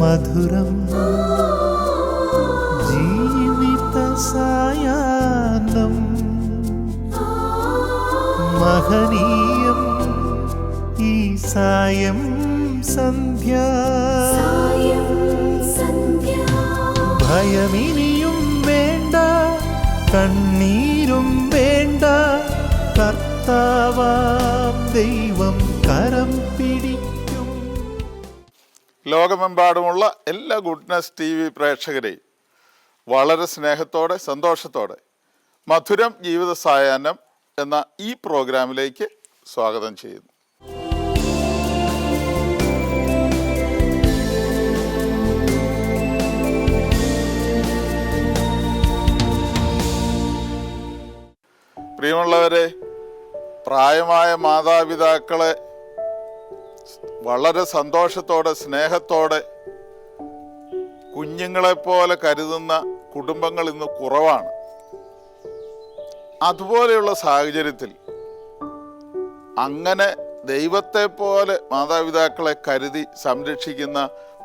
മധുരം ജീവിത സായാഹ്നം മഹനീയം ഈ സായം സന്ധ്യ ഭയമിനിയും വേണ്ട കണ്ണീരും വേണ്ട കർത്താവാം ദൈവം കരം പിടിക്കും. ലോകമെമ്പാടുമുള്ള എല്ലാ ഗുഡ്നസ് TV പ്രേക്ഷകരെയും വളരെ സ്നേഹത്തോടെ സന്തോഷത്തോടെ മധുരം ജീവിത സായാഹ്നം എന്ന ഈ പ്രോഗ്രാമിലേക്ക് സ്വാഗതം ചെയ്യുന്നു. പ്രിയമുള്ളവരെ, പ്രായമായ മാതാപിതാക്കളെ വളരെ സന്തോഷത്തോടെ സ്നേഹത്തോടെ കുഞ്ഞുങ്ങളെപ്പോലെ കരുതുന്ന കുടുംബങ്ങൾ ഇന്ന് കുറവാണ്. അതുപോലെയുള്ള സാഹചര്യത്തിൽ അങ്ങനെ ദൈവത്തെ പോലെ മാതാപിതാക്കളെ കരുതി സംരക്ഷിക്കുന്ന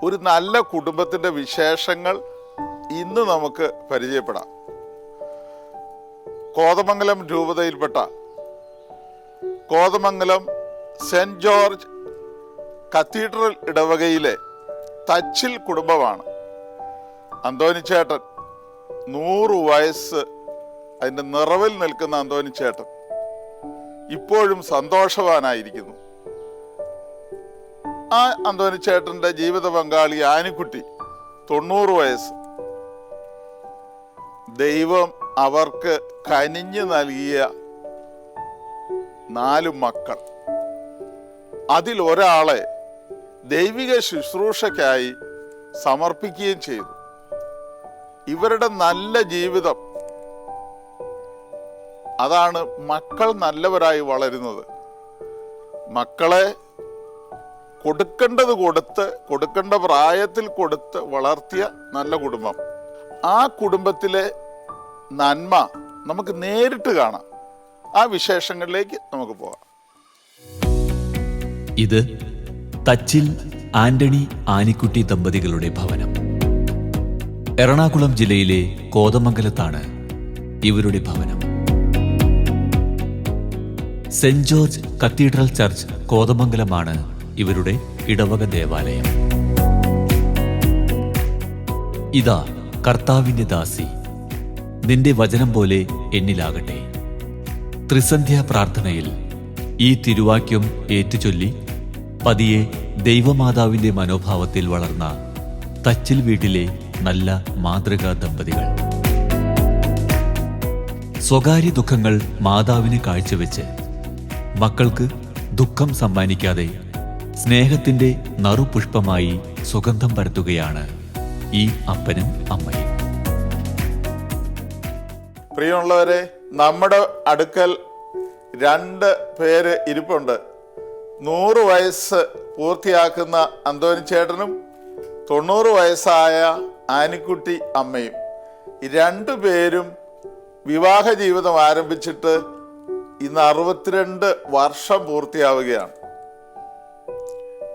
ഒരു നല്ല കുടുംബത്തിൻ്റെ വിശേഷങ്ങൾ ഇന്ന് നമുക്ക് പരിചയപ്പെടാം. കോതമംഗലം രൂപതയിൽപ്പെട്ട കോതമംഗലം സെൻറ് ജോർജ് കത്തീഡ്രൽ ഇടവകയിലെ തച്ചിൽ കുടുംബമാണ്. അന്തോണിച്ചേട്ടൻ 100 വയസ്സ് അതിൻ്റെ നിറവിൽ നിൽക്കുന്ന അന്തോണിച്ചേട്ടൻ ഇപ്പോഴും സന്തോഷവാനായിരിക്കുന്നു. ആ അന്തോണിച്ചേട്ടൻ്റെ ജീവിത പങ്കാളി ആനിക്കുട്ടി 90 വയസ്സ്. ദൈവം അവർക്ക് കനിഞ്ഞു നൽകിയ 4 മക്കൾ. അതിൽ ഒരാളെ ദൈവിക ശുശ്രൂഷയ്ക്കായി സമർപ്പിക്കുകയും ചെയ്തു. ഇവരുടെ നല്ല ജീവിതം അതാണ് മക്കൾ നല്ലവരായി വളരുന്നത്. മക്കളെ കൊടുക്കേണ്ടത് കൊടുത്ത്, കൊടുക്കേണ്ട പ്രായത്തിൽ കൊടുത്ത് വളർത്തിയ നല്ല കുടുംബം. ആ കുടുംബത്തിലെ നന്മ നമുക്ക് നേരിട്ട് കാണാം. ആ വിശേഷങ്ങളിലേക്ക് നമുക്ക് പോകാം. ഇത് തച്ചിൽ ആന്റണി ആനിക്കുട്ടി ദമ്പതികളുടെ ഭവനം. എറണാകുളം ജില്ലയിലെ കോതമംഗലത്താണ് ഇവരുടെ ഭവനം. സെന്റ് ജോർജ് കത്തീഡ്രൽ ചർച്ച് കോതമംഗലമാണ് ഇവരുടെ ഇടവക ദേവാലയം. ഇതാ കർത്താവിന്റെ ദാസി, നിന്റെ വചനം പോലെ എന്നിലാകട്ടെ. ത്രിസന്ധ്യാ പ്രാർത്ഥനയിൽ ഈ തിരുവാക്യം ഏറ്റുചൊല്ലി പതിയെ ദൈവമാതാവിന്റെ മനോഭാവത്തിൽ വളർന്ന തച്ചിൽ വീട്ടിലെ നല്ല മാതൃകാ ദമ്പതികൾ. സ്വകാര്യ ദുഃഖങ്ങൾ മാതാവിന് കാഴ്ചവെച്ച് മക്കൾക്ക് ദുഃഖം സമ്മാനിക്കാതെ സ്നേഹത്തിന്റെ നറുപുഷ്പമായി സുഗന്ധം പരത്തുകയാണ് ഈ അപ്പനും അമ്മയും. പ്രിയമുള്ളവരെ, നമ്മുടെ അടുക്കൽ 2 പേര് ഇരിപ്പുണ്ട്. 100 വയസ്സ് പൂർത്തിയാക്കുന്ന അന്തോണിച്ചേട്ടനും 90 വയസ്സായ ആനിക്കുട്ടി അമ്മയും. 2 പേരും വിവാഹ ജീവിതം ആരംഭിച്ചിട്ട് ഇന്ന് 62 വർഷം പൂർത്തിയാവുകയാണ്.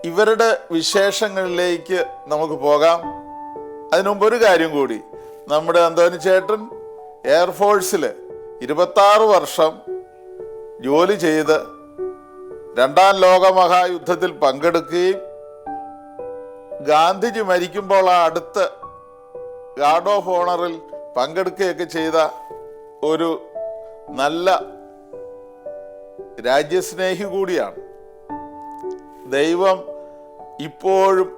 ഇവരുടെ വിശേഷങ്ങളിലേക്ക് നമുക്ക് പോകാം. അതിനുമുമ്പ് ഒരു കാര്യം കൂടി. നമ്മുടെ അന്തോണിച്ചേട്ടൻ എയർഫോഴ്സിൽ 26 വർഷം ജോലി ചെയ്ത് 2ാം ലോകമഹായുദ്ധത്തിൽ പങ്കെടുക്കുകയും ഗാന്ധിജി മരിക്കുമ്പോൾ ആ അടുത്ത ഗാർഡ് ഓഫ് ഓണറിൽ പങ്കെടുക്കുകയൊക്കെ ചെയ്ത ഒരു നല്ല രാജ്യസ്നേഹി കൂടിയാണ്. ദൈവം ഇപ്പോഴും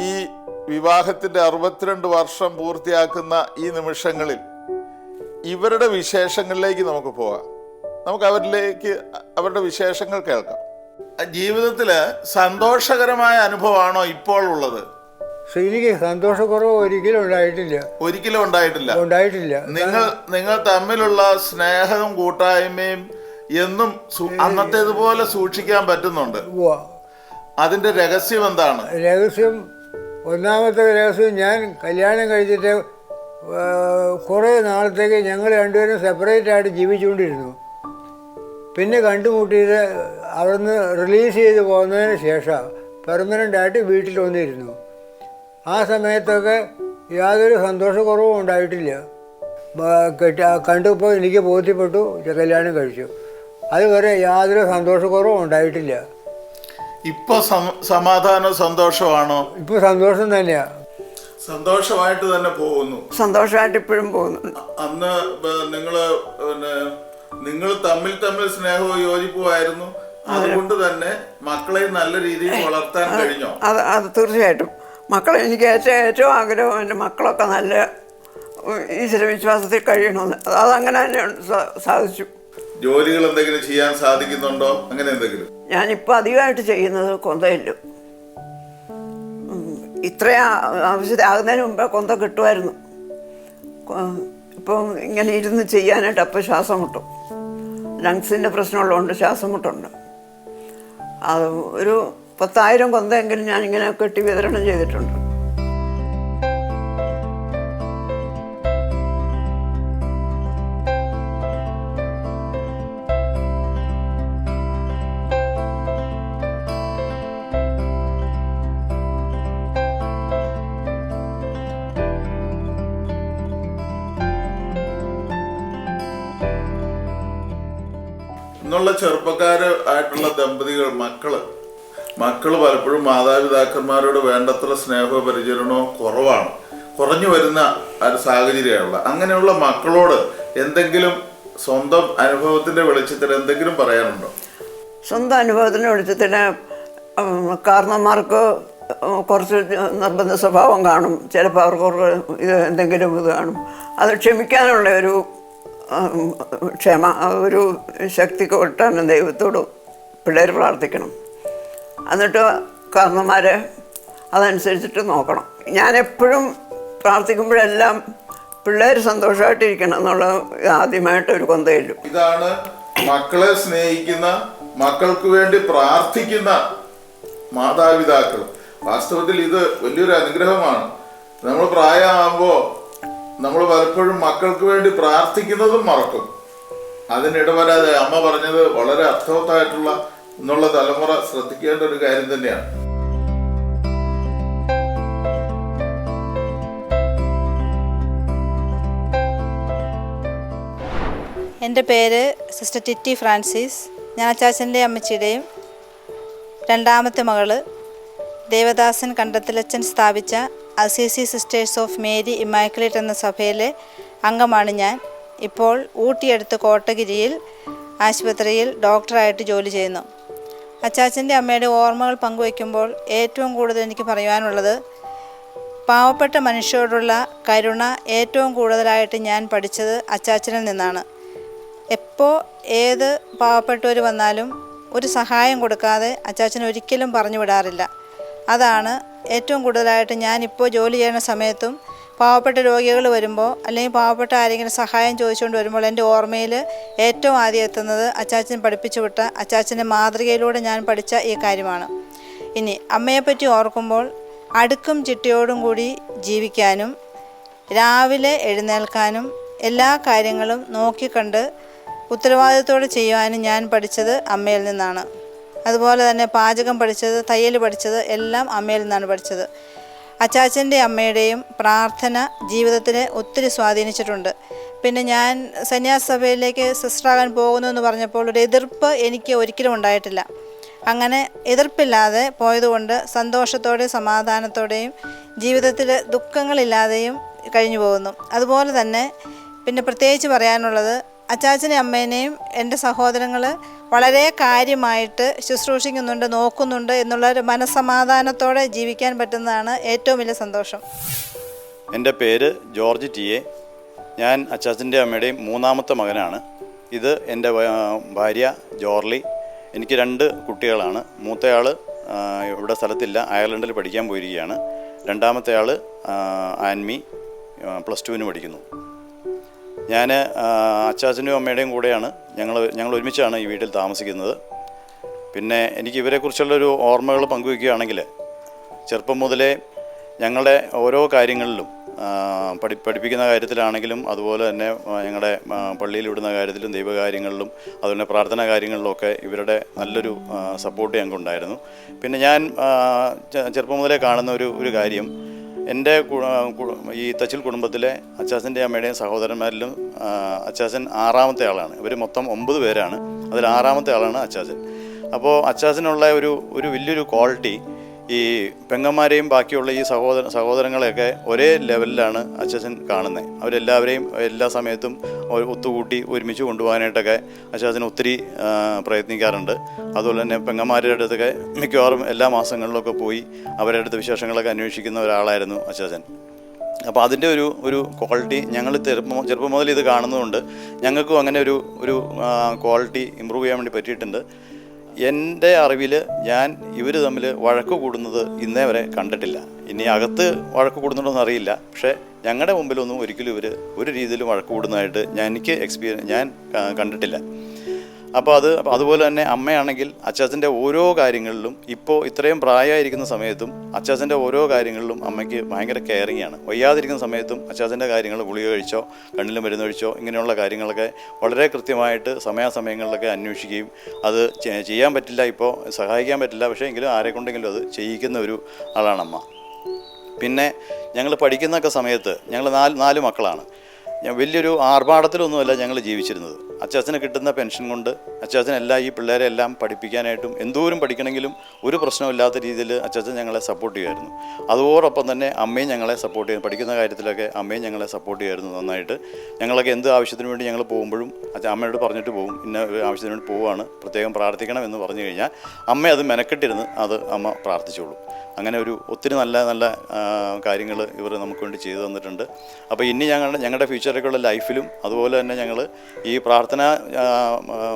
ഈ വിവാഹത്തിൻ്റെ 62 വർഷം പൂർത്തിയാക്കുന്ന ഈ നിമിഷങ്ങളിൽ ഇവരുടെ വിശേഷങ്ങളിലേക്ക് നമുക്ക് പോകാം. നമുക്ക് അവരുടെ വിശേഷങ്ങൾ കേൾക്കാം. ജീവിതത്തിൽ സന്തോഷകരമായ അനുഭവമാണോ ഇപ്പോൾ ഉള്ളത്? എനിക്ക് സന്തോഷക്കുറവ് ഒരിക്കലും ഉണ്ടായിട്ടില്ല. നിങ്ങൾ തമ്മിലുള്ള സ്നേഹവും കൂട്ടായ്മയും എന്നും അന്നത്തേതുപോലെ സൂക്ഷിക്കാൻ പറ്റുന്നുണ്ട്. അതിന്റെ രഹസ്യം എന്താണ്? ഒന്നാമത്തെ രഹസ്യം, ഞാൻ കല്യാണം കഴിച്ചിട്ട് കുറേ നാളത്തേക്ക് ഞങ്ങൾ രണ്ടുപേരും സെപ്പറേറ്റ് ആയിട്ട് ജീവിച്ചുകൊണ്ടിരുന്നു. പിന്നെ കണ്ടുമുട്ടിയത് അവിടുന്ന് റിലീസ് ചെയ്ത് പോകുന്നതിന് ശേഷം പെർമനൻ്റ് ആയിട്ട് വീട്ടിൽ വന്നിരുന്നു. ആ സമയത്തൊക്കെ യാതൊരു സന്തോഷക്കുറവും ഉണ്ടായിട്ടില്ല. കണ്ടപ്പോൾ എനിക്ക് ബോധ്യപ്പെട്ടു, കല്യാണം കഴിച്ചു. അതുവരെ യാതൊരു സന്തോഷക്കുറവും ഉണ്ടായിട്ടില്ല. ഇപ്പൊ സമാധാനം സന്തോഷമാണോ? ഇപ്പോൾ സന്തോഷം തന്നെയാ. സന്തോഷമായിട്ട് തന്നെ പോകുന്നു. സന്തോഷമായിട്ട് ഇപ്പോഴും പോകുന്നു. അന്ന് നിങ്ങൾ തമ്മിൽ സ്നേഹവും യോജിപ്പുമായിരുന്നു. അതുകൊണ്ട് തന്നെ മക്കളെ നല്ല രീതിയിൽ വളർത്താൻ കഴിഞ്ഞോ? അത് തീർച്ചയായിട്ടും. മക്കളെ എനിക്ക് ഏറ്റവും ആഗ്രഹം എൻ്റെ മക്കളൊക്കെ നല്ല ഈശ്വരവിശ്വാസത്തിൽ കഴിയണമെന്ന്. അതങ്ങനെ തന്നെ സാധിച്ചു. ജോലികൾ എന്തെങ്കിലും ചെയ്യാൻ സാധിക്കുന്നുണ്ടോ? അങ്ങനെ എന്തെങ്കിലും? ഞാനിപ്പോൾ അധികമായിട്ട് ചെയ്യുന്നത് കൊന്തയില്ലു. ഇത്രയും ആവശ്യമാകുന്നതിന് മുമ്പേ കൊന്ത കിട്ടുമായിരുന്നു. ഇപ്പം ഇങ്ങനെ ഇരുന്ന് ചെയ്യാനായിട്ട് അപ്പം ശ്വാസം മുട്ടും. ലങ്സിൻ്റെ പ്രശ്നമുള്ളതുകൊണ്ട് ശ്വാസം മുട്ടുണ്ട്. അത് ഒരു 10,000 കൊന്തയെങ്കിലും ഞാനിങ്ങനെ കെട്ടി വിതരണം ചെയ്തിട്ടുണ്ട്. ഇന്നുള്ള ചെറുപ്പക്കാരായിട്ടുള്ള ദമ്പതികൾ മക്കള് പലപ്പോഴും മാതാപിതാക്കന്മാരോട് വേണ്ടത്ര സ്നേഹമോ പരിചരണമോ കുറഞ്ഞു വരുന്ന ഒരു സാഹചര്യമുള്ള. അങ്ങനെയുള്ള മക്കളോട് എന്തെങ്കിലും സ്വന്തം അനുഭവത്തിന്റെ വെളിച്ചത്തിൽ എന്തെങ്കിലും പറയാനുണ്ടോ? സ്വന്തം അനുഭവത്തിന്റെ വെളിച്ചത്തിൽ കാരണന്മാർക്ക് കുറച്ച് നിർബന്ധ സ്വഭാവം കാണും. ചിലപ്പോൾ അവർക്ക് എന്തെങ്കിലും ഇത് കാണും. അത് ക്ഷമിക്കാനുള്ള ഒരു ക്ഷമ, ഒരു ശക്തി കിട്ടാൻ ദൈവത്തോട് പിള്ളേർ പ്രാർത്ഥിക്കണം. എന്നിട്ട് കാരണന്മാരെ അതനുസരിച്ചിട്ട് നോക്കണം. ഞാനെപ്പോഴും പ്രാർത്ഥിക്കുമ്പോഴെല്ലാം പിള്ളേർ സന്തോഷമായിട്ടിരിക്കണം എന്നുള്ള ആദ്യമായിട്ട് ഒരു കൊന്തയില്ലു. ഇതാണ് മക്കളെ സ്നേഹിക്കുന്ന, മക്കൾക്ക് വേണ്ടി പ്രാർത്ഥിക്കുന്ന മാതാപിതാക്കൾ. വാസ്തവത്തിൽ ഇത് വലിയൊരു അനുഗ്രഹമാണ്. നമ്മൾ പ്രായമാകുമ്പോൾ നമ്മൾ പലപ്പോഴും മക്കൾക്ക് വേണ്ടി പ്രാർത്ഥിക്കുന്നതും മറക്കും. അതിനിടവരാതെ അമ്മ പറഞ്ഞത് വളരെ അർത്ഥവത്തായിട്ടുള്ള എന്നുള്ള തലമുറ ശ്രദ്ധിക്കേണ്ട ഒരു കാര്യം തന്നെയാണ്. എൻ്റെ പേര് സിസ്റ്റർ ടിറ്റി ഫ്രാൻസിസ്. ഞാൻ അച്ചാച്ചൻ്റെയും അമ്മച്ചിയുടെയും രണ്ടാമത്തെ മകള്. ദേവദാസൻ കണ്ടത്തിലച്ചൻ സ്ഥാപിച്ച Assisi sisters of Mary immaculate എന്ന സഭയിലെ അംഗമാണ് ഞാൻ. ഇപ്പോൾ ഊട്ടിയടുത്ത് കോട്ടഗിരിയിൽ ആശുപത്രിയിൽ ഡോക്ടറായിട്ട് ജോലി ചെയ്യുന്നു. അച്ചാച്ചൻ്റെ അമ്മയുടെ ഓർമ്മകൾ പങ്കുവയ്ക്കുമ്പോൾ ഏറ്റവും കൂടുതൽ എനിക്ക് പറയുവാനുള്ളത്, പാവപ്പെട്ട മനുഷ്യരോടുള്ള കരുണ ഏറ്റവും കൂടുതലായിട്ട് ഞാൻ പഠിച്ചത് അച്ചാച്ചനിൽ നിന്നാണ്. എപ്പോൾ ഏത് പാവപ്പെട്ടവർ വന്നാലും ഒരു സഹായം കൊടുക്കാതെ അച്ചാച്ചൻ ഒരിക്കലും പറഞ്ഞു വിടാറില്ല. അതാണ് ഏറ്റവും കൂടുതലായിട്ട് ഞാനിപ്പോൾ ജോലി ചെയ്യുന്ന സമയത്തും പാവപ്പെട്ട രോഗികൾ വരുമ്പോൾ അല്ലെങ്കിൽ പാവപ്പെട്ട ആരെങ്കിലും സഹായം ചോദിച്ചുകൊണ്ട് വരുമ്പോൾ എൻ്റെ ഓർമ്മയിൽ ഏറ്റവും ആദ്യം എത്തുന്നത് അച്ചാച്ചൻ പഠിപ്പിച്ചു വിട്ട അച്ചാച്ചൻ്റെ മാതൃകയിലൂടെ ഞാൻ പഠിച്ച ഈ കാര്യമാണ്. ഇനി അമ്മയെപ്പറ്റി ഓർക്കുമ്പോൾ അടുക്കും ചിട്ടയോടും കൂടി ജീവിക്കാനും രാവിലെ എഴുന്നേൽക്കാനും എല്ലാ കാര്യങ്ങളും നോക്കിക്കണ്ട് ഉത്തരവാദിത്തോടെ ചെയ്യുവാനും ഞാൻ പഠിച്ചത് അമ്മയിൽ നിന്നാണ്. അതുപോലെ തന്നെ പാചകം പഠിച്ചത്, തയ്യൽ പഠിച്ചത് എല്ലാം അമ്മയിൽ നിന്നാണ് പഠിച്ചത്. അച്ചാച്ചൻ്റെ അമ്മയുടെയും പ്രാർത്ഥന ജീവിതത്തിനെ ഒത്തിരി സ്വാധീനിച്ചിട്ടുണ്ട്. പിന്നെ ഞാൻ സന്യാസ സഭയിലേക്ക് സിസ്റ്ററാകാൻ പോകുന്നു എന്ന് പറഞ്ഞപ്പോൾ ഒരു എതിർപ്പ് എനിക്ക് ഒരിക്കലും ഉണ്ടായിട്ടില്ല. അങ്ങനെ എതിർപ്പില്ലാതെ പോയതുകൊണ്ട് സന്തോഷത്തോടെയും സമാധാനത്തോടെയും ജീവിതത്തിൽ ദുഃഖങ്ങളില്ലാതെയും കഴിഞ്ഞു പോകുന്നു. അതുപോലെ തന്നെ പിന്നെ പ്രത്യേകിച്ച് പറയാനുള്ളത്, അച്ചാച്ചനെയും അമ്മേനെയും എൻ്റെ സഹോദരങ്ങൾ വളരെ കാര്യമായിട്ട് ശുശ്രൂഷിക്കുന്നുണ്ട്, നോക്കുന്നുണ്ട് എന്നുള്ളൊരു മനസ്സമാധാനത്തോടെ ജീവിക്കാൻ പറ്റുന്നതാണ് ഏറ്റവും വലിയ സന്തോഷം. എൻ്റെ പേര് ജോർജ് ടി എ. ഞാൻ അച്ചാച്ചൻ്റെ അമ്മയുടെയും മൂന്നാമത്തെ മകനാണ്. ഇത് എൻ്റെ ഭാര്യ ജോർലി. എനിക്ക് 2 കുട്ടികളാണ്. മൂത്തയാൾ ഇവിടെ സ്ഥലത്തില്ല, അയർലൻഡിൽ പഠിക്കാൻ പോയിരിക്കുകയാണ്. രണ്ടാമത്തെ ആൾ ആൻമി +2 പഠിക്കുന്നു. ഞാൻ അച്ചാച്ചൻ്റെയും അമ്മയുടെയും കൂടെയാണ് ഞങ്ങൾ ഒരുമിച്ചാണ് ഈ വീട്ടിൽ താമസിക്കുന്നത്. പിന്നെ എനിക്ക് ഇവരെക്കുറിച്ചുള്ളൊരു ഓർമ്മകൾ പങ്കുവയ്ക്കുകയാണെങ്കിൽ, ചെറുപ്പം മുതലേ ഞങ്ങളുടെ ഓരോ കാര്യങ്ങളിലും പഠിപ്പിക്കുന്ന കാര്യത്തിലാണെങ്കിലും അതുപോലെ തന്നെ ഞങ്ങളുടെ പള്ളിയിൽ വിടുന്ന കാര്യത്തിലും ദൈവകാര്യങ്ങളിലും അതുപോലെ പ്രാർത്ഥനാ കാര്യങ്ങളിലുമൊക്കെ ഇവരുടെ നല്ലൊരു സപ്പോർട്ട് ഞങ്ങൾക്കുണ്ടായിരുന്നു. പിന്നെ ഞാൻ ചെറുപ്പം മുതലേ കാണുന്ന ഒരു കാര്യം, എൻ്റെ ഈ തച്ചിൽ കുടുംബത്തിലെ അച്ചാച്ചൻ്റെ അമ്മയുടെയും സഹോദരന്മാരിലും അച്ചാച്ചൻ 6ാമത്തെ ആളാണ്. ഇവർ മൊത്തം 9 പേരാണ്. അതിൽ 6ാമത്തെ ആളാണ് അച്ചാച്ചൻ. അപ്പോൾ അച്ചാച്ചനുള്ള ഒരു വലിയൊരു ക്വാളിറ്റി, ഈ പെങ്ങന്മാരെയും ബാക്കിയുള്ള ഈ സഹോദരങ്ങളെയൊക്കെ ഒരേ ലെവലിലാണ് അച്ചാച്ചൻ കാണുന്നത്. അവരെല്ലാവരെയും എല്ലാ സമയത്തും ഒത്തുകൂട്ടി ഒരുമിച്ച് കൊണ്ടുപോകാനായിട്ടൊക്കെ അച്ചാച്ചൻ ഒത്തിരി പ്രയത്നിക്കാറുണ്ട്. അതുപോലെ തന്നെ പെങ്ങന്മാരുടെ അടുത്തൊക്കെ മിക്കവാറും എല്ലാ മാസങ്ങളിലൊക്കെ പോയി അവരുടെ അടുത്ത് വിശേഷങ്ങളൊക്കെ അന്വേഷിക്കുന്ന ഒരാളായിരുന്നു അച്ചാച്ചൻ. അപ്പോൾ അതിൻ്റെ ഒരു ക്വാളിറ്റി ഞങ്ങൾ ചെറുപ്പം മുതൽ ഇത് കാണുന്നതുകൊണ്ട് ഞങ്ങൾക്കും അങ്ങനെ ഒരു ക്വാളിറ്റി ഇമ്പ്രൂവ് ചെയ്യാൻ വേണ്ടി പറ്റിയിട്ടുണ്ട്. എൻ്റെ അറിവിൽ ഇവർ തമ്മിൽ വഴക്ക് കൂടുന്നത് ഇന്നേ വരെ കണ്ടിട്ടില്ല. ഇനി അകത്ത് വഴക്ക് കൂടുന്നുണ്ടോ എന്നറിയില്ല. പക്ഷേ ഞങ്ങളുടെ മുമ്പിലൊന്നും ഒരിക്കലും ഇവർ ഒരു രീതിയിലും വഴക്ക് കൂടുന്നതായിട്ട് ഞാൻ കണ്ടിട്ടില്ല. അപ്പോൾ അതുപോലെ തന്നെ അമ്മയാണെങ്കിൽ അച്ചാച്ചൻ്റെ ഓരോ കാര്യങ്ങളിലും, ഇപ്പോൾ ഇത്രയും പ്രായമായിരിക്കുന്ന സമയത്തും അച്ചാച്ചൻ്റെ ഓരോ കാര്യങ്ങളിലും അമ്മയ്ക്ക് ഭയങ്കര കെയറിങ് ആണ്. വയ്യാതിരിക്കുന്ന സമയത്തും അച്ചാച്ചൻ്റെ കാര്യങ്ങൾ, ഗുളിക കഴിച്ചോ കണ്ണിൽ മരുന്ന് കഴിച്ചോ ഇങ്ങനെയുള്ള കാര്യങ്ങളൊക്കെ വളരെ കൃത്യമായിട്ട് സമയാസമയങ്ങളിലൊക്കെ അന്വേഷിക്കുകയും അത് ചെയ്യാൻ പറ്റില്ല, ഇപ്പോൾ സഹായിക്കാൻ പറ്റില്ല, പക്ഷേ എങ്കിലും ആരെക്കൊണ്ടെങ്കിലും അത് ചെയ്യിക്കുന്ന ഒരു ആളാണ് അമ്മ. പിന്നെ ഞങ്ങൾ പഠിക്കുന്നൊക്കെ സമയത്ത് ഞങ്ങൾ 4 മക്കളാണ്. വലിയൊരു ആർഭാടത്തിലൊന്നുമല്ല ഞങ്ങൾ ജീവിച്ചിരുന്നത്. അച്ചാച്ചന് കിട്ടുന്ന പെൻഷൻ കൊണ്ട് അച്ചാച്ചനെല്ലാം ഈ പിള്ളേരെ എല്ലാം പഠിപ്പിക്കാനായിട്ടും എന്തോരം പഠിക്കണമെങ്കിലും ഒരു പ്രശ്നമില്ലാത്ത രീതിയിൽ അച്ചാച്ചൻ ഞങ്ങളെ സപ്പോർട്ട് ചെയ്യുമായിരുന്നു. അതോടൊപ്പം തന്നെ അമ്മയും ഞങ്ങളെ സപ്പോർട്ട് ചെയ്യും. പഠിക്കുന്ന കാര്യത്തിലൊക്കെ അമ്മയും ഞങ്ങളെ സപ്പോർട്ട് ചെയ്യുമായിരുന്നു നന്നായിട്ട്. ഞങ്ങളൊക്കെ എന്ത് ആവശ്യത്തിന് വേണ്ടി ഞങ്ങൾ പോകുമ്പോഴും അമ്മയോട് പറഞ്ഞിട്ട് പോകും, ഇന്ന ആവശ്യത്തിന് വേണ്ടി പോവുകയാണ്, പ്രത്യേകം പ്രാർത്ഥിക്കണം എന്ന് പറഞ്ഞു കഴിഞ്ഞാൽ അമ്മ അത് മെനക്കെട്ടിരുന്ന് അമ്മ പ്രാർത്ഥിച്ചോളും. അങ്ങനെ ഒത്തിരി നല്ല കാര്യങ്ങൾ ഇവർ നമുക്ക് വേണ്ടി ചെയ്തു തന്നിട്ടുണ്ട്. അപ്പോൾ ഇനി ഞങ്ങളുടെ ഫ്യൂച്ചറിലേക്കുള്ള ലൈഫിലും അതുപോലെ തന്നെ ഞങ്ങൾ ഈ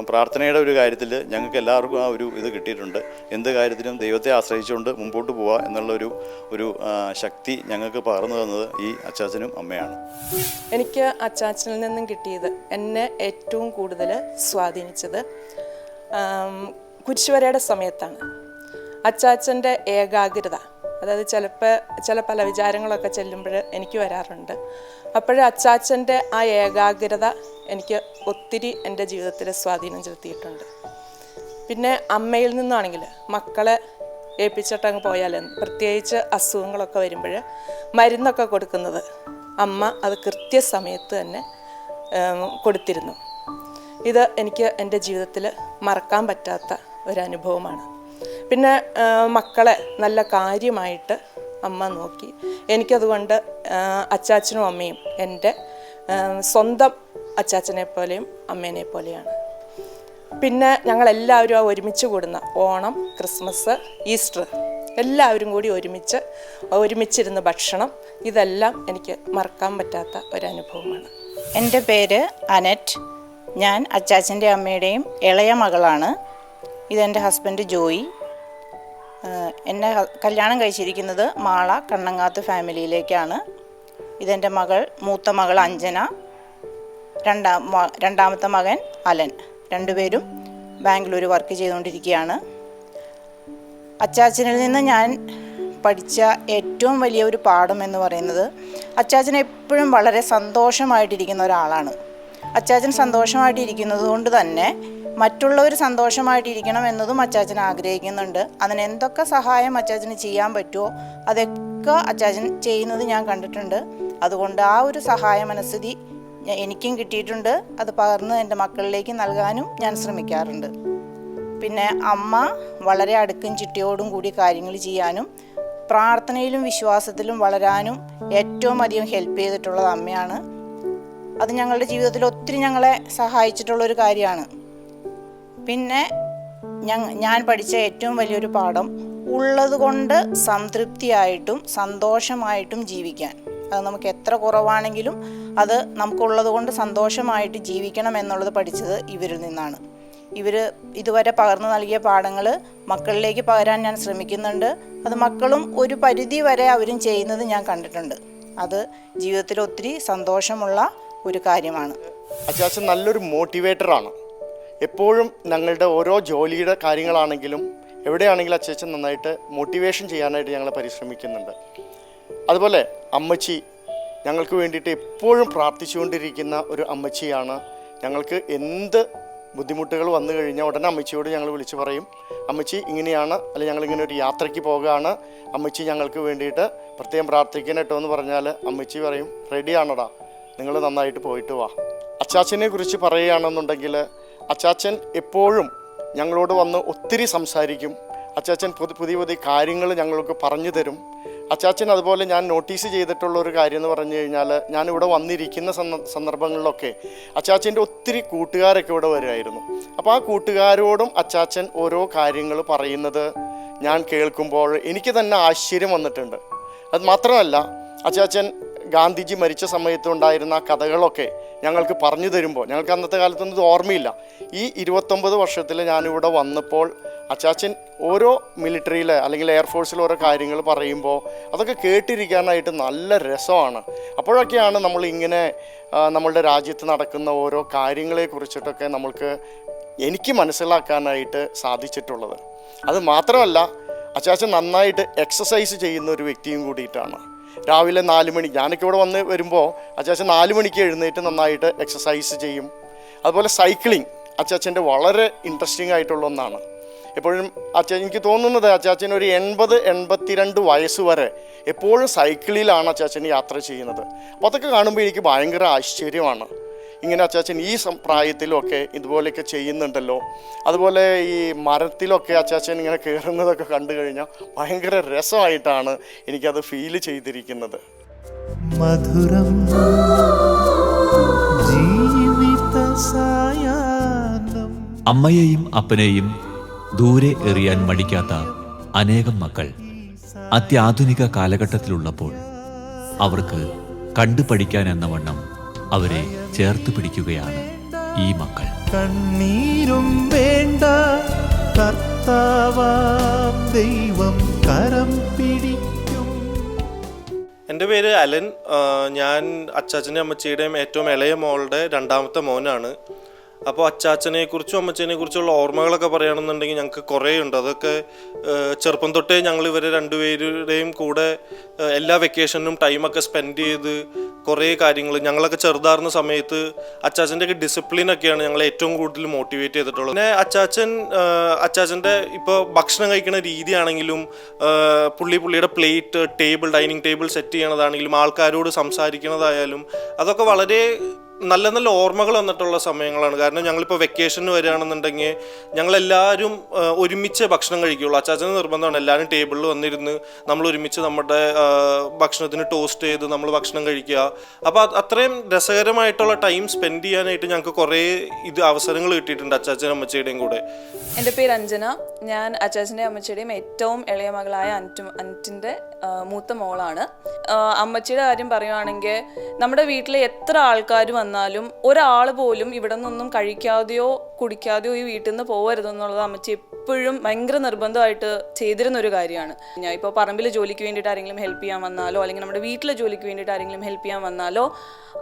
പ്രാർത്ഥനയുടെ ഒരു കാര്യത്തിൽ ഞങ്ങൾക്ക് എല്ലാവർക്കും ആ ഒരു ഇത് കിട്ടിയിട്ടുണ്ട്. എന്ത് കാര്യത്തിനും ദൈവത്തെ ആശ്രയിച്ചുകൊണ്ട് മുമ്പോട്ട് പോവുക എന്നുള്ള ഒരു ശക്തി ഞങ്ങൾക്ക് പകർന്നു തന്നത് ഈ അച്ചാച്ചനും അമ്മയാണ്. എനിക്ക് അച്ചാച്ചനിൽ നിന്നും കിട്ടിയത്, എന്നെ ഏറ്റവും കൂടുതൽ സ്വാധീനിച്ചത് കുരിശുവരയുടെ സമയത്താണ്. അച്ചാച്ചൻ്റെ ഏകാഗ്രത, അതായത് ചില പല വിചാരങ്ങളൊക്കെ ചെല്ലുമ്പോൾ എനിക്ക് വരാറുണ്ട്. അപ്പോൾ അച്ചാച്ചൻ്റെ ആ ഏകാഗ്രത എനിക്ക് ഒത്തിരി എൻ്റെ ജീവിതത്തിൽ സ്വാധീനം ചെലുത്തിയിട്ടുണ്ട്. പിന്നെ അമ്മയിൽ നിന്നാണെങ്കിൽ മക്കളെ ഏൽപ്പിച്ചിട്ടങ്ങ് പോയാൽ, പ്രത്യേകിച്ച് അസുഖങ്ങളൊക്കെ വരുമ്പോൾ മരുന്നൊക്കെ കൊടുക്കുന്നത് അമ്മ അത് കൃത്യസമയത്ത് തന്നെ കൊടുത്തിരുന്നു. ഇത് എനിക്ക് എൻ്റെ ജീവിതത്തിൽ മറക്കാൻ പറ്റാത്ത ഒരനുഭവമാണ്. പിന്നെ മക്കളെ നല്ല കാര്യമായിട്ട് അമ്മ നോക്കി. എനിക്കതുകൊണ്ട് അച്ചാച്ചനും അമ്മയും എൻ്റെ സ്വന്തം അച്ചാച്ചനെ പോലെയും അമ്മേനെ പോലെയാണ്. പിന്നെ ഞങ്ങളെല്ലാവരും ഒരുമിച്ച് കൂടുന്ന ഓണം, ക്രിസ്മസ്, ഈസ്റ്റർ എല്ലാവരും കൂടി ഒരുമിച്ചിരുന്ന ഭക്ഷണം, ഇതെല്ലാം എനിക്ക് മറക്കാൻ പറ്റാത്ത ഒരനുഭവമാണ്. എൻ്റെ പേര് അനറ്റ്. ഞാൻ അച്ചാച്ചൻ്റെ അമ്മയുടെയും ഇളയ മകളാണ്. ഇതെൻ്റെ ഹസ്ബൻഡ് ജോയി. എന്നെ കല്യാണം കഴിച്ചിരിക്കുന്നത് മാള കണ്ണങ്ങാത്ത് ഫാമിലിയിലേക്കാണ്. ഇതെൻ്റെ മൂത്ത മകൾ അഞ്ജന, രണ്ടാമത്തെ മകൻ അലൻ. രണ്ടുപേരും ബാംഗ്ലൂർ വർക്ക് ചെയ്തുകൊണ്ടിരിക്കുകയാണ്. അച്ചാച്ചനിൽ നിന്ന് ഞാൻ പഠിച്ച ഏറ്റവും വലിയ ഒരു പാഠം എന്ന് പറയുന്നത്, അച്ചാച്ചൻ എപ്പോഴും വളരെ സന്തോഷമായിട്ടിരിക്കുന്ന ഒരാളാണ്. അച്ചാച്ചൻ സന്തോഷമായിട്ടിരിക്കുന്നത് കൊണ്ട് തന്നെ മറ്റുള്ളവർ സന്തോഷമായിട്ടിരിക്കണം എന്നതും അച്ചാച്ചൻ ആഗ്രഹിക്കുന്നുണ്ട്. അതിന് എന്തൊക്കെ സഹായം അച്ചാച്ചന് ചെയ്യാൻ പറ്റുമോ അതൊക്കെ അച്ചാച്ചൻ ചെയ്യുന്നത് ഞാൻ കണ്ടിട്ടുണ്ട്. അതുകൊണ്ട് ആ ഒരു സഹായ മനസ്ഥിതി എനിക്കും കിട്ടിയിട്ടുണ്ട്. അത് പകർന്ന് എൻ്റെ മക്കളിലേക്ക് നൽകാനും ഞാൻ ശ്രമിക്കാറുണ്ട്. പിന്നെ അമ്മ വളരെ അടുക്കും ചിട്ടയോടും കൂടി കാര്യങ്ങൾ ചെയ്യാനും പ്രാർത്ഥനയിലും വിശ്വാസത്തിലും വളരാനും ഏറ്റവും അധികം ഹെൽപ്പ് ചെയ്തിട്ടുള്ളത് അമ്മയാണ്. അത് ഞങ്ങളുടെ ജീവിതത്തിൽ ഒത്തിരി ഞങ്ങളെ സഹായിച്ചിട്ടുള്ളൊരു കാര്യമാണ്. പിന്നെ ഞാൻ പഠിച്ച ഏറ്റവും വലിയൊരു പാഠം, ഉള്ളത് കൊണ്ട് സംതൃപ്തിയായിട്ടും സന്തോഷമായിട്ടും ജീവിക്കാൻ. അത് നമുക്ക് എത്ര കുറവാണെങ്കിലും അത് നമുക്കുള്ളത് കൊണ്ട് സന്തോഷമായിട്ട് ജീവിക്കണം എന്നുള്ളത് പഠിച്ചത് ഇവരിൽ നിന്നാണ്. ഇവർ ഇതുവരെ പകർന്നു നൽകിയ പാഠങ്ങൾ മക്കളിലേക്ക് പകരാൻ ഞാൻ ശ്രമിക്കുന്നുണ്ട്. അത് മക്കളും ഒരു പരിധി വരെ അവരും ചെയ്യുന്നത് ഞാൻ കണ്ടിട്ടുണ്ട്. അത് ജീവിതത്തിൽ ഒത്തിരി സന്തോഷമുള്ള ഒരു കാര്യമാണ്. അച്ചാച്ചൻ നല്ലൊരു മോട്ടിവേറ്ററാണ്. എപ്പോഴും ഞങ്ങളുടെ ഓരോ ജോലിയുടെ കാര്യങ്ങളാണെങ്കിലും എവിടെയാണെങ്കിലും അച്ചാച്ചൻ നന്നായിട്ട് മോട്ടിവേഷൻ ചെയ്യാനായിട്ട് ഞങ്ങളെ പരിശ്രമിക്കുന്നുണ്ട്. അതുപോലെ അമ്മച്ചി ഞങ്ങൾക്ക് വേണ്ടിയിട്ട് എപ്പോഴും പ്രാർത്ഥിച്ചുകൊണ്ടിരിക്കുന്ന ഒരു അമ്മച്ചിയാണ്. ഞങ്ങൾക്ക് എന്ത് ബുദ്ധിമുട്ടുകൾ വന്നു കഴിഞ്ഞാൽ ഉടനെ അമ്മച്ചിയോട് ഞങ്ങൾ വിളിച്ച് പറയും, അമ്മച്ചി ഇങ്ങനെയാണ്, അല്ലെങ്കിൽ ഞങ്ങളിങ്ങനെ ഒരു യാത്രയ്ക്ക് പോകുകയാണ്, അമ്മച്ചി ഞങ്ങൾക്ക് വേണ്ടിയിട്ട് പ്രത്യേകം പ്രാർത്ഥിക്കണം കേട്ടോ എന്ന് പറഞ്ഞാൽ അമ്മച്ചി പറയും, റെഡിയാണടാ, നിങ്ങൾ നന്നായിട്ട് പോയിട്ട് വാ. അച്ചാച്ചനെ കുറിച്ച് പറയുകയാണെന്നുണ്ടെങ്കിൽ അച്ചാച്ചൻ എപ്പോഴും ഞങ്ങളോട് വന്ന് ഒത്തിരി സംസാരിക്കും. അച്ചാച്ചൻ പുതിയ പുതിയ കാര്യങ്ങൾ ഞങ്ങൾക്ക് പറഞ്ഞു തരും. അച്ചാച്ചൻ അതുപോലെ ഞാൻ നോട്ടീസ് ചെയ്തിട്ടുള്ള ഒരു കാര്യം എന്ന് പറഞ്ഞു കഴിഞ്ഞാൽ, ഞാനിവിടെ വന്നിരിക്കുന്ന സന്ദർഭങ്ങളിലൊക്കെ അച്ചാച്ചൻ്റെ ഒത്തിരി കൂട്ടുകാരൊക്കെ ഇവിടെ വരുമായിരുന്നു. അപ്പോൾ ആ കൂട്ടുകാരോടും അച്ചാച്ചൻ ഓരോ കാര്യങ്ങൾ പറയുന്നത് ഞാൻ കേൾക്കുമ്പോൾ എനിക്ക് തന്നെ ആശ്ചര്യം വന്നിട്ടുണ്ട്. അത് മാത്രമല്ല, അച്ചാച്ചൻ ഗാന്ധിജി മരിച്ച സമയത്തുണ്ടായിരുന്ന കഥകളൊക്കെ ഞങ്ങൾക്ക് പറഞ്ഞു തരുമ്പോൾ ഞങ്ങൾക്ക് അന്നത്തെ കാലത്തൊന്നും ഇത് ഓർമ്മയില്ല. ഈ 29 വർഷത്തിൽ ഞാനിവിടെ വന്നപ്പോൾ അച്ചാച്ചൻ ഓരോ മിലിറ്ററിയിലെ അല്ലെങ്കിൽ എയർഫോഴ്സിൽ ഓരോ കാര്യങ്ങൾ പറയുമ്പോൾ അതൊക്കെ കേട്ടിരിക്കാനായിട്ട് നല്ല രസമാണ്. അപ്പോഴൊക്കെയാണ് നമ്മളിങ്ങനെ നമ്മളുടെ രാജ്യത്ത് നടക്കുന്ന ഓരോ കാര്യങ്ങളെക്കുറിച്ചിട്ടൊക്കെ എനിക്ക് മനസ്സിലാക്കാനായിട്ട് സാധിച്ചിട്ടുള്ളത്. അത് മാത്രമല്ല, അച്ചാച്ചൻ നന്നായിട്ട് എക്സസൈസ് ചെയ്യുന്ന ഒരു വ്യക്തിയും കൂടിയിട്ടാണ്. രാവിലെ 4 മണി, ഞാനൊക്കെ ഇവിടെ വരുമ്പോൾ അച്ചാച്ചൻ 4 മണിക്ക് എഴുന്നേറ്റ് നന്നായിട്ട് എക്സസൈസ് ചെയ്യും. അതുപോലെ സൈക്ലിംഗ് അച്ചാച്ചൻ്റെ വളരെ ഇൻട്രസ്റ്റിംഗ് ആയിട്ടുള്ള ഒന്നാണ്. എപ്പോഴും എനിക്ക് തോന്നുന്നത് അച്ചാച്ചൻ ഒരു 80-82 വയസ്സ് വരെ എപ്പോഴും സൈക്കിളിലാണ് അച്ചാച്ചൻ യാത്ര ചെയ്യുന്നത്. അപ്പോൾ അതൊക്കെ കാണുമ്പോൾ എനിക്ക് ഭയങ്കര ആശ്ചര്യമാണ്. ഇങ്ങനെ അച്ചാച്ചൻ ഈ പ്രായത്തിലൊക്കെ ഇതുപോലെയൊക്കെ ചെയ്യുന്നുണ്ടല്ലോ. അതുപോലെ ഈ മരത്തിലൊക്കെ അച്ചാച്ചൻ ഇങ്ങനെ കയറുന്നതൊക്കെ കണ്ടു കഴിഞ്ഞാൽ ഭയങ്കര രസമായിട്ടാണ് എനിക്കത് ഫീൽ ചെയ്തിരിക്കുന്നത്. മധുരം ജീവിത സായാഹ്നം. അമ്മയെയും അപ്പനെയും ദൂരെ എറിയാൻ മടിക്കാത്ത അനേകം മക്കൾ അത്യാധുനിക കാലഘട്ടത്തിലുള്ളപ്പോൾ അവർക്ക് കണ്ടുപഠിക്കാൻ എന്നവണ്ണം അവരെ ചേർത്ത് പിടിക്കുകയാണ് ഈ മക്കൾ. കണ്ണീരും വേണ്ട, കർത്താവാം ദൈവം കരം പിടിക്കും. എൻ്റെ പേര് അലൻ. ഞാൻ അച്ചാച്ചൻ്റെ അമ്മച്ചിയുടെയും ഏറ്റവും ഇളയ മോളുടെ 2ാമത്തെ മോനാണ്. അപ്പോൾ അച്ചാച്ചനെക്കുറിച്ചും അമ്മച്ചനെക്കുറിച്ചുള്ള ഓർമ്മകളൊക്കെ പറയുകയാണെന്നുണ്ടെങ്കിൽ ഞങ്ങൾക്ക് കുറേ ഉണ്ട്. അതൊക്കെ ചെറുപ്പം തൊട്ടേ ഞങ്ങൾ ഇവരെ രണ്ടുപേരുടെയും കൂടെ എല്ലാ വെക്കേഷനും ടൈമൊക്കെ സ്പെൻഡ് ചെയ്ത് കുറേ കാര്യങ്ങൾ, ഞങ്ങളൊക്കെ ചെറുതാറുന്ന സമയത്ത് അച്ചാച്ചൻ്റെയൊക്കെ ഡിസിപ്ലിനൊക്കെയാണ് ഞങ്ങളെ ഏറ്റവും കൂടുതൽ മോട്ടിവേറ്റ് ചെയ്തിട്ടുള്ളത്. പിന്നെ അച്ചാച്ചൻ്റെ ഇപ്പോൾ ഭക്ഷണം കഴിക്കുന്ന രീതിയാണെങ്കിലും പുള്ളിയുടെ പ്ലേറ്റ്, ഡൈനിങ് ടേബിൾ സെറ്റ് ചെയ്യണതാണെങ്കിലും ആൾക്കാരോട് സംസാരിക്കുന്നതായാലും അതൊക്കെ വളരെ നല്ല നല്ല ഓർമ്മകൾ വന്നിട്ടുള്ള സമയങ്ങളാണ്. കാരണം ഞങ്ങളിപ്പോൾ വെക്കേഷന് വരികയാണെന്നുണ്ടെങ്കിൽ ഞങ്ങളെല്ലാവരും ഒരുമിച്ച് ഭക്ഷണം കഴിക്കുകയുള്ളൂ. അച്ചാച്ചന് നിർബന്ധമാണ് എല്ലാവരും ടേബിളിൽ വന്നിരുന്ന് നമ്മൾ ഒരുമിച്ച് നമ്മുടെ ഭക്ഷണത്തിന് ടോസ്റ്റ് ചെയ്ത് നമ്മൾ ഭക്ഷണം കഴിക്കുക. അപ്പോൾ അത്രയും രസകരമായിട്ടുള്ള ടൈം സ്പെൻഡ് ചെയ്യാനായിട്ട് ഞങ്ങൾക്ക് കുറേ അവസരങ്ങൾ കിട്ടിയിട്ടുണ്ട് അച്ചാച്ചനും അമ്മച്ചിയുടെയും കൂടെ. എൻ്റെ പേര് അഞ്ജന. ഞാൻ അച്ചാച്ചൻ്റെയും അമ്മച്ചിയുടെയും ഏറ്റവും ഇളയ മകളായ അൻറ്റിൻ്റെ മൂത്ത മോളാണ്. അമ്മച്ചിയുടെ കാര്യം പറയുവാണെങ്കിൽ നമ്മുടെ വീട്ടിൽ എത്ര ആൾക്കാർ വന്നാലും ഒരാൾ പോലും ഇവിടെ നിന്നൊന്നും കഴിക്കാതെയോ കുടിക്കാതെയോ ഈ വീട്ടിൽ നിന്ന് പോകരുതെന്നുള്ളത് അമ്മച്ചി എപ്പോഴും ഭയങ്കര നിർബന്ധമായിട്ട് ചെയ്തിരുന്നൊരു കാര്യമാണ്. ഞാൻ ഇപ്പോൾ പറമ്പിൽ ജോലിക്ക് വേണ്ടിയിട്ട് ആരെങ്കിലും ഹെൽപ്പ് ചെയ്യാൻ വന്നാലോ അല്ലെങ്കിൽ നമ്മുടെ വീട്ടിലെ ജോലിക്ക് വേണ്ടിയിട്ട് ആരെങ്കിലും ഹെൽപ്പ് ചെയ്യാൻ വന്നാലോ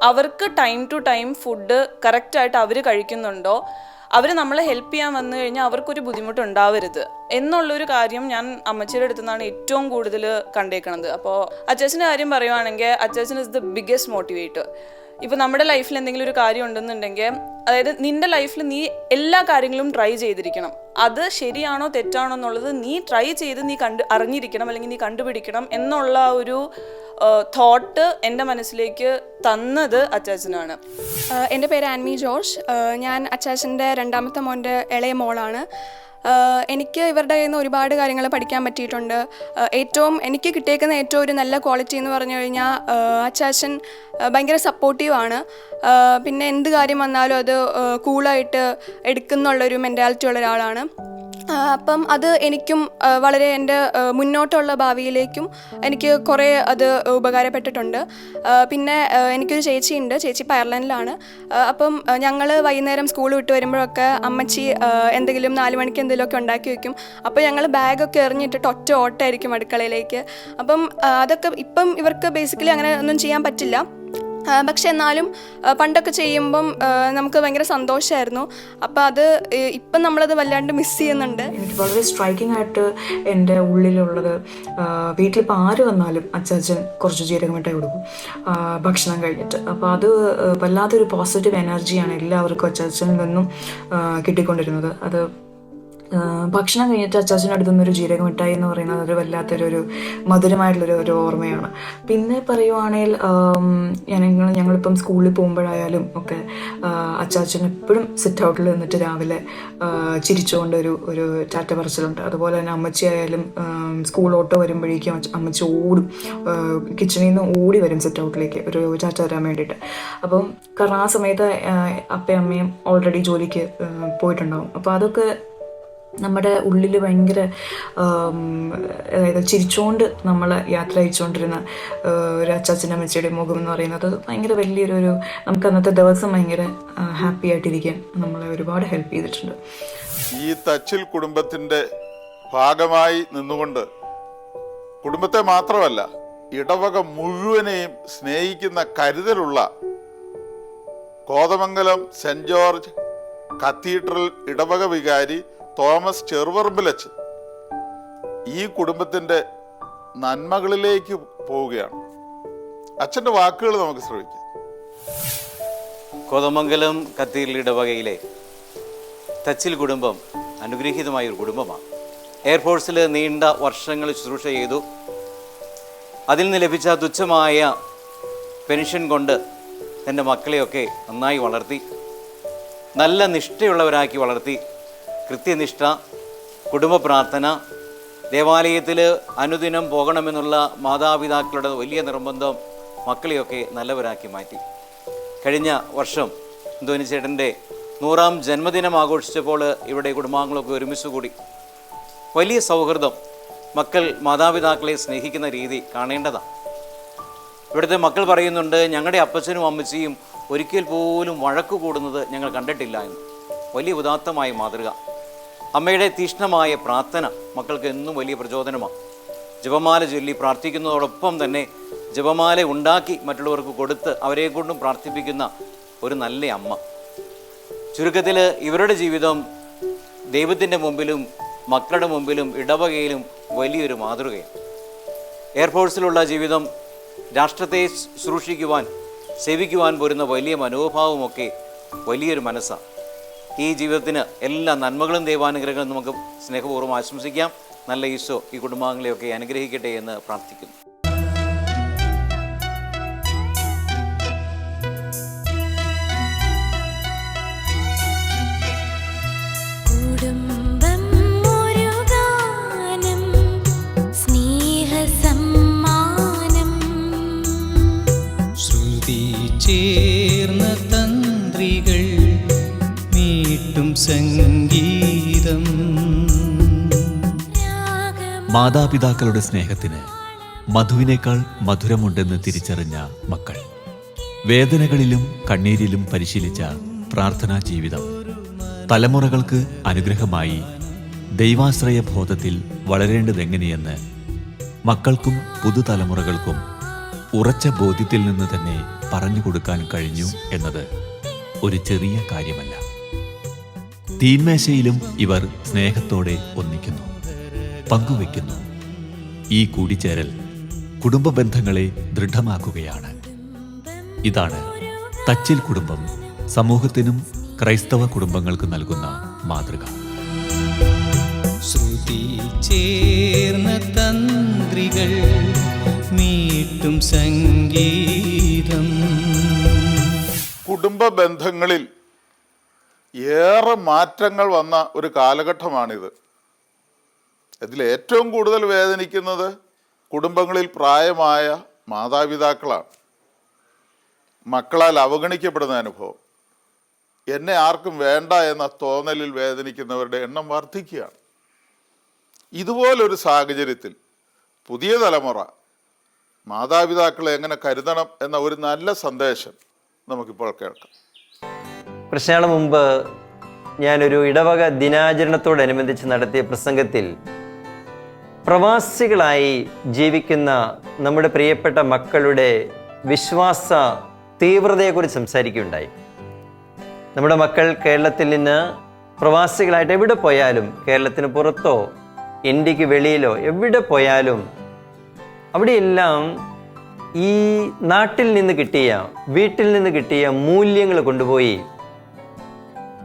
അവർക്ക് ടൈം ടു ടൈം ഫുഡ് കറക്റ്റായിട്ട് അവർ കഴിക്കുന്നുണ്ടോ, അവർ നമ്മളെ ഹെൽപ്പ് ചെയ്യാൻ വന്നു കഴിഞ്ഞാൽ അവർക്കൊരു ബുദ്ധിമുട്ടുണ്ടാവരുത് എന്നുള്ളൊരു കാര്യം ഞാൻ അമ്മച്ചിയുടെ അടുത്തു നിന്നാണ് ഏറ്റവും കൂടുതൽ കണ്ടേക്കണത്. അപ്പോൾ അച്ചാച്ചൻ്റെ കാര്യം പറയുവാണെങ്കിൽ അച്ചാച്ചൻ ഇസ് ദ ബിഗ്ഗസ്റ്റ് മോട്ടിവേറ്റർ. ഇപ്പോൾ നമ്മുടെ ലൈഫിൽ എന്തെങ്കിലും ഒരു കാര്യം ഉണ്ടെന്നുണ്ടെങ്കിൽ, അതായത് നിൻ്റെ ലൈഫിൽ നീ എല്ലാ കാര്യങ്ങളും ട്രൈ ചെയ്തിരിക്കണം. അത് ശരിയാണോ തെറ്റാണോ എന്നുള്ളത് നീ ട്രൈ ചെയ്ത് നീ അറിഞ്ഞിരിക്കണം, അല്ലെങ്കിൽ നീ കണ്ടുപിടിക്കണം എന്നുള്ള ഒരു തോട്ട് എൻ്റെ മനസ്സിലേക്ക് തന്നത് അച്ചാച്ചനാണ്. എൻ്റെ പേര് ആൻമി ജോർജ്. ഞാൻ അച്ചാച്ചൻ്റെ 2ാമത്തെ മോൻ്റെ ഇളയ മോളാണ്. എനിക്ക് ഇവരുടെ കയ്യിൽ നിന്ന് ഒരുപാട് കാര്യങ്ങൾ പഠിക്കാൻ പറ്റിയിട്ടുണ്ട്. എനിക്ക് കിട്ടിയേക്കുന്ന ഏറ്റവും ഒരു നല്ല ക്വാളിറ്റി എന്ന് പറഞ്ഞു കഴിഞ്ഞാൽ അച്ചാച്ചൻ ഭയങ്കര സപ്പോർട്ടീവാണ്. പിന്നെ എന്ത് കാര്യം വന്നാലും അത് കൂളായിട്ട് എടുക്കുന്നുള്ളൊരു മെൻറ്റാലിറ്റി ഉള്ള ഒരാളാണ്. അപ്പം അത് എനിക്കും വളരെ എൻ്റെ മുന്നോട്ടുള്ള ഭാവിയിലേക്കും എനിക്ക് കുറേ അത് ഉപകാരപ്പെട്ടിട്ടുണ്ട്. പിന്നെ എനിക്കൊരു ചേച്ചിയുണ്ട്. ചേച്ചി അയർലൻഡിലാണ്. അപ്പം ഞങ്ങൾ വൈകുന്നേരം സ്കൂൾ വിട്ട് വരുമ്പോഴൊക്കെ അമ്മച്ചി എന്തെങ്കിലും 4 മണിക്ക് എന്തെങ്കിലുമൊക്കെ ഉണ്ടാക്കി വയ്ക്കും. അപ്പോൾ ഞങ്ങൾ ബാഗൊക്കെ എറിഞ്ഞിട്ടിട്ട് ഒറ്റ ഓട്ടമായിരിക്കും അടുക്കളയിലേക്ക്. അപ്പം അതൊക്കെ ഇപ്പം ഇവർക്ക് ബേസിക്കലി അങ്ങനെ ഒന്നും ചെയ്യാൻ പറ്റില്ല. പക്ഷെ എന്നാലും പണ്ടൊക്കെ ചെയ്യുമ്പം നമുക്ക് ഭയങ്കര സന്തോഷമായിരുന്നു. അപ്പം അത് ഇപ്പം നമ്മളത് വല്ലാണ്ട് മിസ് ചെയ്യുന്നുണ്ട്. എനിക്ക് വളരെ സ്ട്രൈക്കിംഗ് ആയിട്ട് എൻ്റെ ഉള്ളിലുള്ളത്, വീട്ടിലിപ്പോൾ ആര് വന്നാലും അച്ചാച്ചൻ കുറച്ച് ജീരകമിഠായി കൊടുക്കും ഭക്ഷണം കഴിഞ്ഞിട്ട്. അപ്പോൾ അത് വല്ലാത്തൊരു പോസിറ്റീവ് എനർജിയാണ് എല്ലാവർക്കും അച്ചാച്ചനിൽ നിന്നും കിട്ടിക്കൊണ്ടിരുന്നത്. അത് ഭക്ഷണം കഴിഞ്ഞിട്ട് അച്ചാച്ചൻ്റെ നിന്നൊരു ജീരകമിഠായി എന്ന് പറയുന്നത് ഒരു വല്ലാത്തൊരു മധുരമായിട്ടുള്ളൊരു ഓർമ്മയാണ്. പിന്നെ പറയുവാണെങ്കിൽ ഞങ്ങളിപ്പം സ്കൂളിൽ പോകുമ്പോഴായാലും ഒക്കെ അച്ചാച്ചൻ എപ്പോഴും സിറ്റ് ഔട്ടിൽ നിന്നിട്ട് രാവിലെ ചിരിച്ചുകൊണ്ട് ഒരു ടാറ്റ പറച്ചിലുണ്ട്. അതുപോലെ തന്നെ അമ്മച്ചിയായാലും സ്കൂൾ ഓട്ടോ വരുമ്പോഴേക്കും അമ്മച്ചി ഓടും, കിച്ചണിൽ നിന്ന് ഓടി വരും സിറ്റ് ഔട്ടിലേക്ക് ഒരു ടാറ്റ തരാൻ വേണ്ടിയിട്ട്. അപ്പം കാരണം ആ സമയത്ത് അപ്പയും അമ്മയും ഓൾറെഡി ജോലിക്ക് പോയിട്ടുണ്ടാവും. അപ്പോൾ അതൊക്കെ നമ്മുടെ ഉള്ളിൽ ഭയങ്കര അതായത് ചിരിച്ചുകൊണ്ട് നമ്മൾ യാത്ര അയച്ചുകൊണ്ടിരുന്ന ഒരു അച്ചാച്ചൻ്റെ അമ്മച്ചിയുടെ മുഖം എന്ന് പറയുന്നത് ഭയങ്കര വലിയൊരു നമുക്ക് അന്നത്തെ ദിവസം ഭയങ്കര ഹാപ്പി ആയിട്ടിരിക്കാൻ നമ്മളെ ഒരുപാട് ഹെൽപ്പ് ചെയ്തിട്ടുണ്ട്. ഈ തച്ചിൽ കുടുംബത്തിൻ്റെ ഭാഗമായി നിന്നുകൊണ്ട് കുടുംബത്തെ മാത്രമല്ല ഇടവക മുഴുവനെയും സ്നേഹിക്കുന്ന കരുതലുള്ള കോതമംഗലം സെൻറ് ജോർജ് കത്തീഡ്രൽ ഇടവക വികാരി തോമസ് ചെറുവറമ്പിലച്ചൻ ഈ കുടുംബത്തിൻ്റെ നന്മകളിലേക്ക് പോവുകയാണ്. അച്ഛൻ്റെ വാക്കുകൾ നമുക്ക് ശ്രമിക്കാം. കോതമംഗലം കത്തീഡ്രൽ ഇടവകയിലെ തച്ചിൽ കുടുംബം അനുഗ്രഹീതമായ ഒരു കുടുംബമാണ്. എയർഫോഴ്സിൽ നീണ്ട വർഷങ്ങൾ ശുശ്രൂഷ ചെയ്തു. അതിൽ നിന്ന് ലഭിച്ച തുച്ഛമായ പെൻഷൻ കൊണ്ട് എൻ്റെ മക്കളെയൊക്കെ നന്നായി വളർത്തി, നല്ല നിഷ്ഠയുള്ളവരാക്കി വളർത്തി. കൃത്യനിഷ്ഠ, കുടുംബ പ്രാർത്ഥന, ദേവാലയത്തിൽ അനുദിനം പോകണമെന്നുള്ള മാതാപിതാക്കളുടെ വലിയ നിർബന്ധം മക്കളെയൊക്കെ നല്ലവരാക്കി മാറ്റി. കഴിഞ്ഞ വർഷം ധോനിച്ചേട്ടൻ്റെ 100ാം ജന്മദിനം ആഘോഷിച്ചപ്പോൾ ഇവിടെ കുടുംബാംഗങ്ങളൊക്കെ ഒരുമിച്ച് കൂടി. വലിയ സൗഹൃദം. മക്കൾ മാതാപിതാക്കളെ സ്നേഹിക്കുന്ന രീതി കാണേണ്ടതാണ്. ഇവിടുത്തെ മക്കൾ പറയുന്നുണ്ട്, ഞങ്ങളുടെ അപ്പച്ചനും അമ്മച്ചിയും ഒരിക്കൽ പോലും വഴക്ക് കൂടുന്നത് ഞങ്ങൾ കണ്ടിട്ടില്ല എന്ന്. വലിയ ഉദാത്തമായ മാതൃക. അമ്മയുടെ തീക്ഷ്ണമായ പ്രാർത്ഥന മക്കൾക്ക് എന്നും വലിയ പ്രചോദനമാണ്. ജപമാല ചൊല്ലി പ്രാർത്ഥിക്കുന്നതോടൊപ്പം തന്നെ ജപമാല ഉണ്ടാക്കി മറ്റുള്ളവർക്ക് കൊടുത്ത് അവരെ കൊണ്ടും പ്രാർത്ഥിപ്പിക്കുന്ന ഒരു നല്ല അമ്മ. ചുരുക്കത്തിൽ ഇവരുടെ ജീവിതം ദൈവത്തിൻ്റെ മുമ്പിലും മക്കളുടെ മുമ്പിലും ഇടവകയിലും വലിയൊരു മാതൃകയാണ്. എയർഫോഴ്സിലുള്ള ജീവിതം രാഷ്ട്രത്തെ ശുശ്രൂഷിക്കുവാൻ സേവിക്കുവാൻ പോരുന്ന വലിയ മനോഭാവമൊക്കെ വലിയൊരു മനസ്സാണ്. ഈ ജീവിതത്തിന് എല്ലാ നന്മകളും ദൈവാനുഗ്രഹങ്ങളും നമുക്ക് സ്നേഹപൂർവ്വം ആശംസിക്കാം. നല്ല ഈശോ ഈ കുടുംബാംഗങ്ങളെയൊക്കെ അനുഗ്രഹിക്കട്ടെ എന്ന് പ്രാർത്ഥിക്കുന്നു. ചേർന്ന തന്ത്രികൾ മീട്ടും സംഗീതം. മാതാപിതാക്കളുടെ സ്നേഹത്തിന് മധുവിനേക്കാൾ മധുരമുണ്ടെന്ന് തിരിച്ചറിഞ്ഞ മക്കൾ, വേദനകളിലും കണ്ണീരിലും പരിശീലിച്ച പ്രാർത്ഥനാ ജീവിതം തലമുറകൾക്ക് അനുഗ്രഹമായി ദൈവാശ്രയ ബോധത്തിൽ വളരേണ്ടതെങ്ങനെയെന്ന് മക്കൾക്കും പുതുതലമുറകൾക്കും ഉറച്ച ബോധ്യത്തിൽ നിന്ന് തന്നെ പറഞ്ഞു കൊടുക്കാൻ കഴിഞ്ഞു എന്നത് ഒരു ചെറിയ കാര്യമല്ല. തീന്മേശയിലും ഇവർ സ്നേഹത്തോടെ ഒന്നിക്കുന്നു, പങ്കുവെക്കുന്നു. ഈ കൂടിച്ചേരൽ കുടുംബ ബന്ധങ്ങളെ ദൃഢമാക്കുകയാണ്. ഇതാണ് തച്ചിൽ കുടുംബം സമൂഹത്തിനും ക്രൈസ്തവ കുടുംബങ്ങൾക്ക് നൽകുന്ന മാതൃക. ശ്രുതി ചേർന്ന തന്ത്രികൾ മീട്ടും സംഗീതം. കുടുംബ ബന്ധങ്ങളിൽ ഏറെ മാറ്റങ്ങൾ വന്ന ഒരു കാലഘട്ടമാണിത്. ഇതിൽ ഏറ്റവും കൂടുതൽ വേദനിക്കുന്നത് കുടുംബങ്ങളിൽ പ്രായമായ മാതാപിതാക്കളാണ്. മക്കളാൽ അവഗണിക്കപ്പെടുന്ന അനുഭവം, എന്നെ ആർക്കും വേണ്ട എന്ന തോന്നലിൽ വേദനിക്കുന്നവരുടെ എണ്ണം വർദ്ധിക്കുകയാണ്. ഇതുപോലൊരു സാഹചര്യത്തിൽ പുതിയ തലമുറ മാതാപിതാക്കളെ എങ്ങനെ കരുതണം എന്ന ഒരു നല്ല സന്ദേശം നമുക്കിപ്പോൾ കേൾക്കാം. കുറച്ചുനാൾ മുമ്പ് ഞാനൊരു ഇടവക ദിനാചരണത്തോടനുബന്ധിച്ച് നടത്തിയ പ്രസംഗത്തിൽ പ്രവാസികളായി ജീവിക്കുന്ന നമ്മുടെ പ്രിയപ്പെട്ട മക്കളുടെ വിശ്വാസ തീവ്രതയെക്കുറിച്ച് സംസാരിക്കുകയുണ്ടായി. നമ്മുടെ മക്കൾ കേരളത്തിൽ നിന്ന് പ്രവാസികളായിട്ട് എവിടെ പോയാലും, കേരളത്തിന് പുറത്തോ ഇന്ത്യക്ക് വെളിയിലോ എവിടെ പോയാലും അവിടെയെല്ലാം ഈ നാട്ടിൽ നിന്ന് കിട്ടിയ, വീട്ടിൽ നിന്ന് കിട്ടിയ മൂല്യങ്ങൾ കൊണ്ടുപോയി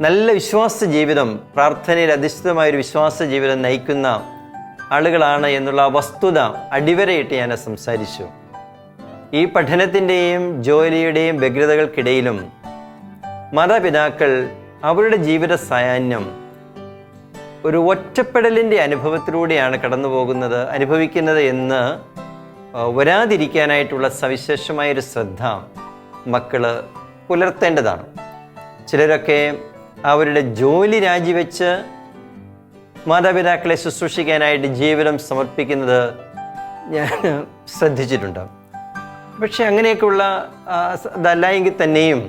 നല്ല വിശ്വാസ ജീവിതം, പ്രാർത്ഥനയിൽ അധിഷ്ഠിതമായൊരു വിശ്വാസ ജീവിതം നയിക്കുന്ന ആളുകളാണ് എന്നുള്ള വസ്തുത അടിവരയിട്ട് ഞാൻ സംസാരിച്ചു. ഈ പഠനത്തിൻ്റെയും ജോലിയുടെയും വ്യഗ്രതകൾക്കിടയിലും മാതാപിതാക്കൾ അവരുടെ ജീവിത സായാഹ്നം ഒരു ഒറ്റപ്പെടലിൻ്റെ അനുഭവത്തിലൂടെയാണ് അനുഭവിക്കുന്നത് എന്ന് വരാതിരിക്കാനായിട്ടുള്ള സവിശേഷമായൊരു ശ്രദ്ധ മക്കൾ പുലർത്തേണ്ടതാണ്. ചിലരൊക്കെ അവരുടെ ജോലി രാജിവെച്ച് മാതാപിതാക്കളെ ശുശ്രൂഷിക്കാനായിട്ട് ജീവിതം സമർപ്പിക്കുന്നത് ഞാൻ ശ്രദ്ധിച്ചിട്ടുണ്ട്. പക്ഷെ അങ്ങനെയൊക്കെയുള്ള അതല്ല എങ്കിൽ തന്നെയും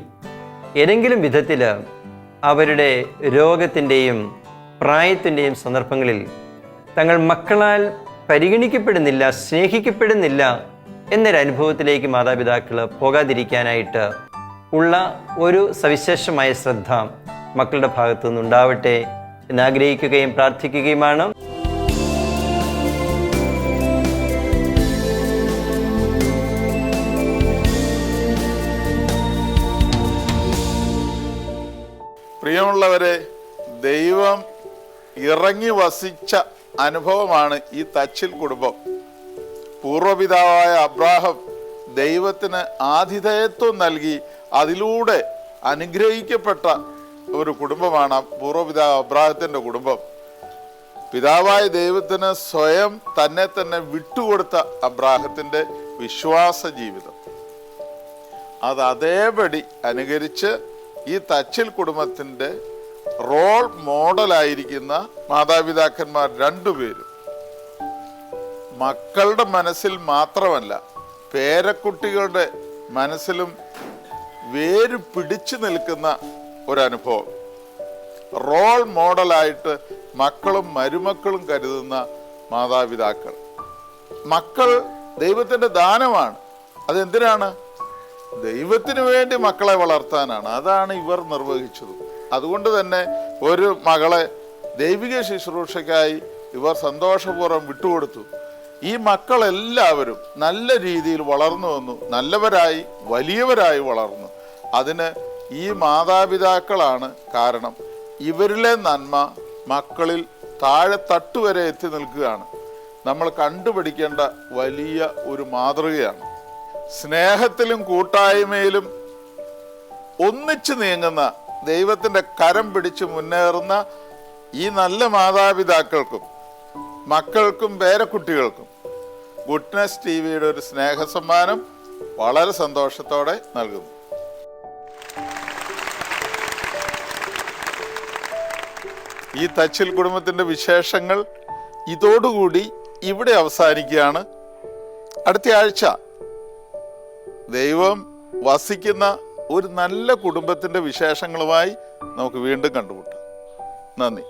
ഏതെങ്കിലും വിധത്തിൽ അവരുടെ രോഗത്തിൻ്റെയും പ്രായത്തിൻ്റെയും സന്ദർഭങ്ങളിൽ തങ്ങൾ മക്കളാൽ പരിഗണിക്കപ്പെടുന്നില്ല, സ്നേഹിക്കപ്പെടുന്നില്ല എന്നൊരനുഭവത്തിലേക്ക് മാതാപിതാക്കൾ പോകാതിരിക്കാനായിട്ട് ഉള്ള ഒരു സവിശേഷമായ ശ്രദ്ധ മക്കളുടെ ഭാഗത്തു നിന്നുണ്ടാവട്ടെ എന്നാഗ്രഹിക്കുകയും പ്രാർത്ഥിക്കുകയുമാണ്. പ്രിയമുള്ളവരെ, ദൈവം ഇറങ്ങി വസിച്ച അനുഭവമാണ് ഈ തച്ചിൽ കുടുംബം. പൂർവപിതാവായ അബ്രാഹാം ദൈവത്തിന് ആതിഥേയത്വം നൽകി അതിലൂടെ അനുഗ്രഹിക്കപ്പെട്ട ഒരു കുടുംബമാണ് പൂർവപിതാവ് അബ്രാഹത്തിൻ്റെ കുടുംബം. പിതാവായ ദൈവത്തിന് സ്വയം തന്നെ വിട്ടുകൊടുത്ത അബ്രാഹത്തിൻ്റെ വിശ്വാസ ജീവിതം അത് അതേപടി അനുകരിച്ച് ഈ തച്ചിൽ കുടുംബത്തിൻ്റെ റോൾ മോഡലായിരിക്കുന്ന മാതാപിതാക്കന്മാർ രണ്ടുപേരും മക്കളുടെ മനസ്സിൽ മാത്രമല്ല പേരക്കുട്ടികളുടെ മനസ്സിലും വേര് പിടിച്ചു നിൽക്കുന്ന ഒരനുഭവം. റോൾ മോഡലായിട്ട് മക്കളും മരുമക്കളും കരുതുന്ന മാതാപിതാക്കൾ. മക്കൾ ദൈവത്തിൻ്റെ ദാനമാണ്. അതെന്തിനാണ്? ദൈവത്തിന് വേണ്ടി മക്കളെ വളർത്താനാണ്. അതാണ് ഇവർ നിർവഹിച്ചത്. അതുകൊണ്ട് തന്നെ ഒരു മകളെ ദൈവിക ശുശ്രൂഷയ്ക്കായി ഇവർ സന്തോഷപൂർവ്വം വിട്ടുകൊടുത്തു. ഈ മക്കളെല്ലാവരും നല്ല രീതിയിൽ വളർന്നു വന്നു, നല്ലവരായി വലിയവരായി വളർന്നു. അതിന് ഈ മാതാപിതാക്കളാണ് കാരണം. ഇവരിലെ നന്മ മക്കളിൽ താഴെ തട്ടുവരെ എത്തി നിൽക്കുകയാണ്. നമ്മൾ കണ്ടുപിടിക്കേണ്ട വലിയ ഒരു മാതൃകയാണ്. സ്നേഹത്തിലും കൂട്ടായ്മയിലും ഒന്നിച്ചു നീങ്ങുന്ന, ദൈവത്തിൻ്റെ കരം പിടിച്ച് മുന്നേറുന്ന ഈ നല്ല മാതാപിതാക്കൾക്കും മക്കൾക്കും പേരക്കുട്ടികൾക്കും ഗുഡ്നസ് ടിവിയുടെ ഒരു സ്നേഹസമ്മാനം വളരെ സന്തോഷത്തോടെ നൽകുന്നു. ഈ തച്ചിൽ കുടുംബത്തിൻ്റെ വിശേഷങ്ങൾ ഇതോടുകൂടി ഇവിടെ അവസാനിക്കുകയാണ്. അടുത്ത ആഴ്ച ദൈവം വസിക്കുന്ന ഒരു നല്ല കുടുംബത്തിൻ്റെ വിശേഷങ്ങളുമായി നമുക്ക് വീണ്ടും കണ്ടുമുട്ടാം. നന്ദി.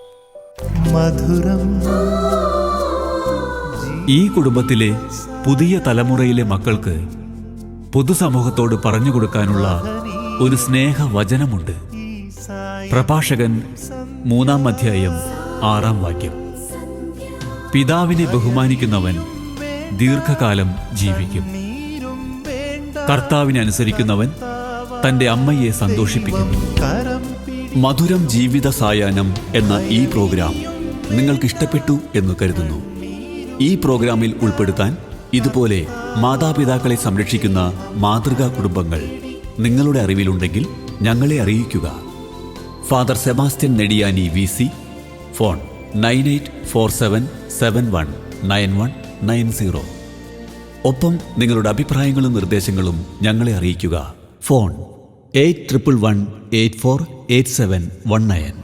ഈ കുടുംബത്തിലെ പുതിയ തലമുറയിലെ മക്കൾക്ക് പൊതുസമൂഹത്തോട് പറഞ്ഞു കൊടുക്കാനുള്ള ഒരു സ്നേഹവചനമുണ്ട്. പ്രഭാഷകൻ 3-ാം അധ്യായം 6-ാം വാക്യം. പിതാവിനെ ബഹുമാനിക്കുന്നവൻ ദീർഘകാലം ജീവിക്കും. കർത്താവിനെ അനുസരിക്കുന്നവൻ തൻ്റെ അമ്മയെ സന്തോഷിപ്പിക്കുന്നു. മധുരം ജീവിത സായാഹ്നം എന്ന ഈ പ്രോഗ്രാം നിങ്ങൾക്ക് ഇഷ്ടപ്പെട്ടു എന്ന് കരുതുന്നു. ഈ പ്രോഗ്രാമിൽ ഉൾപ്പെടുത്താൻ ഇതുപോലെ മാതാപിതാക്കളെ സംരക്ഷിക്കുന്ന മാതൃകാ കുടുംബങ്ങൾ നിങ്ങളുടെ അറിവിലുണ്ടെങ്കിൽ ഞങ്ങളെ അറിയിക്കുക. Father Sebastian Nediyani VC, phone 9847719190. ഒപ്പം നിങ്ങളുടെ അഭിപ്രായങ്ങളും നിർദ്ദേശങ്ങളും ഞങ്ങളെ അറിയിക്കുക. ഫോൺ 8111848719.